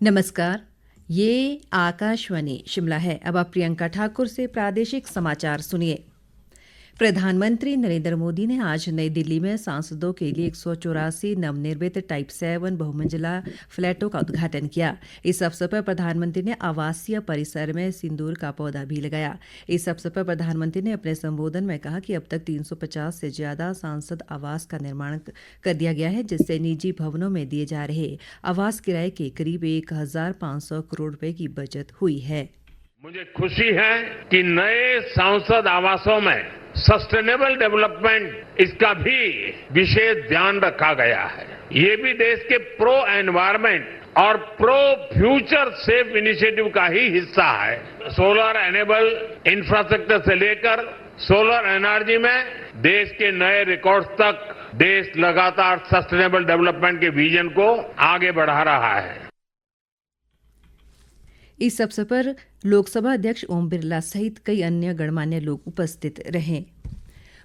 नमस्कार। ये आकाशवाणी शिमला है। अब आप प्रियंका ठाकुर से प्रादेशिक समाचार सुनिए। प्रधानमंत्री नरेंद्र मोदी ने आज नई दिल्ली में सांसदों के लिए 184 नवनिर्मित टाइप 7 बहुमंजिला फ्लैटों का उद्घाटन किया। इस अवसर पर प्रधानमंत्री ने आवासीय परिसर में सिंदूर का पौधा भी लगाया। इस अवसर पर प्रधानमंत्री ने अपने संबोधन में कहा कि अब तक 350 से ज्यादा सांसद आवास का निर्माण कर दिया गया है, जिससे निजी भवनों में दिए जा रहे आवास किराए के करीब 1500 करोड़ रुपए की बचत हुई है। मुझे खुशी है कि नए सांसद आवासों में सस्टेनेबल डेवलपमेंट इसका भी विशेष ध्यान रखा गया है। ये भी देश के प्रो एनवायरमेंट और प्रो फ्यूचर सेफ इनिशिएटिव का ही हिस्सा है। सोलर एनेबल इंफ्रास्ट्रक्चर से लेकर सोलर एनर्जी में देश के नए रिकॉर्ड्स तक देश लगातार सस्टेनेबल डेवलपमेंट के विजन को आगे बढ़ा रहा है। इस अवसर पर लोकसभा अध्यक्ष ओम बिरला सहित कई अन्य गणमान्य लोग उपस्थित रहे।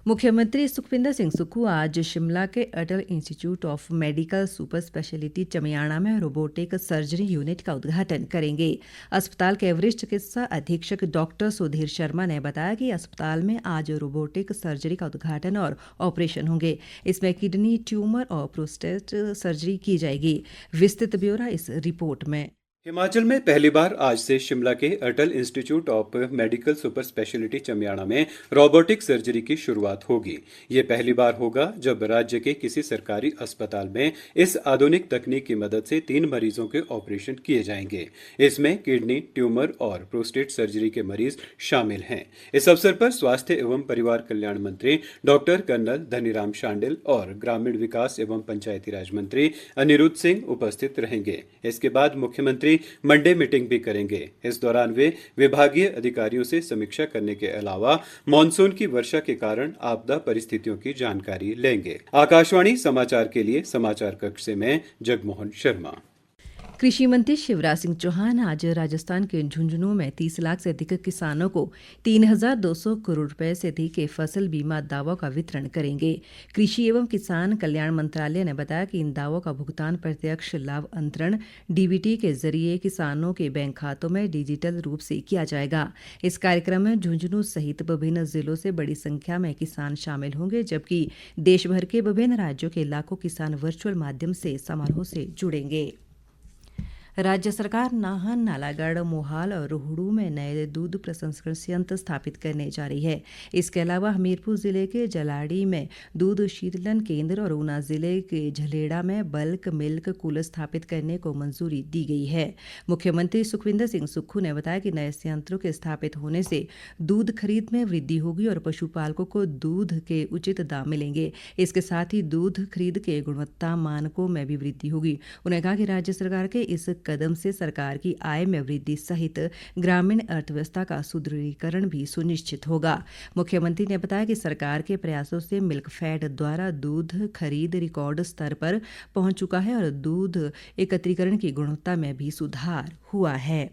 मुख्यमंत्री सुखविंदर सिंह सुक्खू आज शिमला के Atal institute of medical super speciality Chamiyana में रोबोटिक सर्जरी यूनिट का उद्घाटन करेंगे। अस्पताल के वरिष्ठ चिकित्सा अधीक्षक डॉक्टर सुधीर शर्मा ने बताया कि अस्पताल में आज रोबोटिक सर्जरी का उद्घाटन और ऑपरेशन होंगे। इसमें किडनी, ट्यूमर और प्रोस्टेट सर्जरी की जाएगी। विस्तृत ब्यौरा इस रिपोर्ट में। हिमाचल में पहली बार आज से शिमला के Atal institute of medical super speciality Chamiyana में रोबोटिक सर्जरी की शुरुआत होगी। ये पहली बार होगा जब राज्य के किसी सरकारी अस्पताल में इस आधुनिक तकनीक की मदद से 3 मरीजों के ऑपरेशन किए जाएंगे। इसमें किडनी, ट्यूमर और प्रोस्टेट सर्जरी के मरीज शामिल हैं। इस अवसर पर स्वास्थ्य एवं परिवार कल्याण मंत्री डॉक्टर कर्नल धनीराम शांडिल और ग्रामीण विकास एवं पंचायती राज मंत्री अनिरुद्ध सिंह उपस्थित रहेंगे। इसके बाद मुख्यमंत्री मंडे मीटिंग भी करेंगे। इस दौरान वे विभागीय अधिकारियों से समीक्षा करने के अलावा मानसून की वर्षा के कारण आपदा परिस्थितियों की जानकारी लेंगे। आकाशवाणी समाचार के लिए समाचार कक्ष से मैं जगमोहन शर्मा। कृषि मंत्री शिवराज सिंह चौहान आज राजस्थान के झुंझुनू में 30 लाख से अधिक किसानों को 3200 करोड़ रुपए से अधिक के फसल बीमा दावों का वितरण करेंगे। कृषि एवं किसान कल्याण मंत्रालय ने बताया कि इन दावों का भुगतान प्रत्यक्ष लाभ अंतरण डीबीटी के जरिए किसानों के बैंक खातों में डिजिटल रूप से किया जाएगा। इस कार्यक्रम में झुंझुनू सहित विभिन्न जिलों से बड़ी संख्या में किसान शामिल होंगे, जबकि देश भर के विभिन्न राज्यों के लाखों किसान वर्चुअल माध्यम से समारोह से जुड़ेंगे। राज्य सरकार नाहन, नालागढ़, मोहाल और रोहड़ू में नए दूध प्रसंस्करण संयंत्र स्थापित करने जा रही है। इसके अलावा हमीरपुर जिले के जलाड़ी में दूध शीतलन केंद्र और ऊना जिले के झलेड़ा में बल्क मिल्क कूलर स्थापित करने को मंजूरी दी गई है। मुख्यमंत्री सुखविंदर सिंह सुक्खू ने बताया कि नए संयंत्रों के स्थापित होने से दूध खरीद में वृद्धि होगी और पशुपालकों को दूध के उचित दाम मिलेंगे। इसके साथ ही दूध खरीद के गुणवत्ता मानकों में भी वृद्धि होगी। उन्होंने कहा कि राज्य सरकार के इस कदम से सरकार की आय में वृद्धि सहित ग्रामीण अर्थव्यवस्था का सुदृढ़ीकरण भी सुनिश्चित होगा। मुख्यमंत्री ने बताया कि सरकार के प्रयासों से मिल्कफेड द्वारा दूध खरीद रिकॉर्ड स्तर पर पहुंच चुका है और दूध एकत्रीकरण की गुणवत्ता में भी सुधार हुआ है।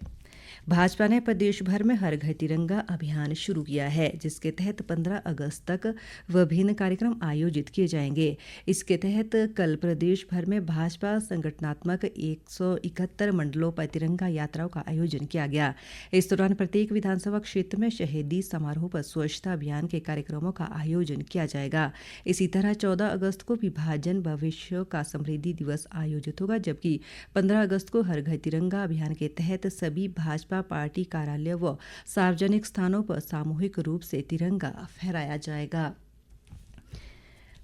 भाजपा ने प्रदेश भर में हर घर तिरंगा अभियान शुरू किया है, जिसके तहत 15 अगस्त तक विभिन्न कार्यक्रम आयोजित किए जाएंगे। इसके तहत कल प्रदेश भर में भाजपा संगठनात्मक 171 मंडलों पर तिरंगा यात्राओं का आयोजन किया गया। इस दौरान प्रत्येक विधानसभा क्षेत्र में शहीदी समारोह पर स्वच्छता अभियान के कार्यक्रमों का आयोजन किया जाएगा। इसी तरह 14 अगस्त को विभाजन भविष्य का समृद्धि दिवस आयोजित होगा, जबकि 15 अगस्त को हर घर तिरंगा अभियान के तहत सभी भाजपा पार्टी कार्यालय व सार्वजनिक स्थानों पर सामूहिक रूप से तिरंगा फहराया जाएगा।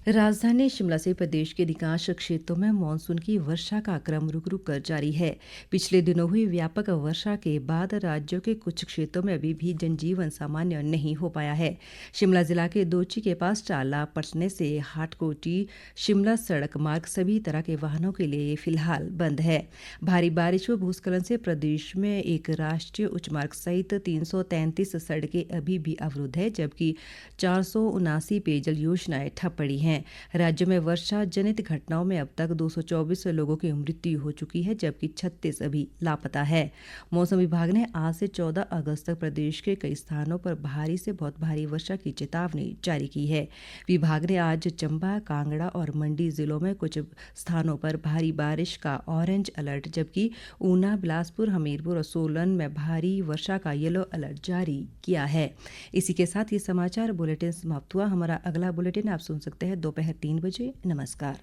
राजधानी शिमला से प्रदेश के अधिकांश क्षेत्रों में मानसून की वर्षा का क्रम रुक रुक कर जारी है। पिछले दिनों हुई व्यापक वर्षा के बाद राज्यों के कुछ क्षेत्रों में अभी भी जनजीवन सामान्य नहीं हो पाया है। शिमला जिला के दोची के पास चाला पटने से हाटकोटी शिमला सड़क मार्ग सभी तरह के वाहनों के लिए फिलहाल बंद है। भारी बारिश व भूस्खलन से प्रदेश में एक राष्ट्रीय उच्च मार्ग सहित 333 सड़कें अभी भी अवरुद्ध है, जबकि 479 पेयजल योजनाएं ठप पड़ी हैं। हैं। राज्य में वर्षा जनित घटनाओं में अब तक 224 लोगों की मृत्यु हो चुकी है, जबकि 36 अभी लापता है। मौसम विभाग ने आज से 14 अगस्त तक प्रदेश के कई स्थानों पर भारी से बहुत भारी वर्षा की चेतावनी जारी की है। विभाग ने आज चंबा, कांगड़ा और मंडी जिलों में कुछ स्थानों पर भारी बारिश का ऑरेंज अलर्ट, जबकि ऊना, बिलासपुर, हमीरपुर और सोलन में भारी वर्षा का येलो अलर्ट जारी किया है। इसी के साथ ये समाचार बुलेटिन समाप्त हुआ। हमारा अगला बुलेटिन आप सुन सकते हैं दोपहर 3 बजे। नमस्कार।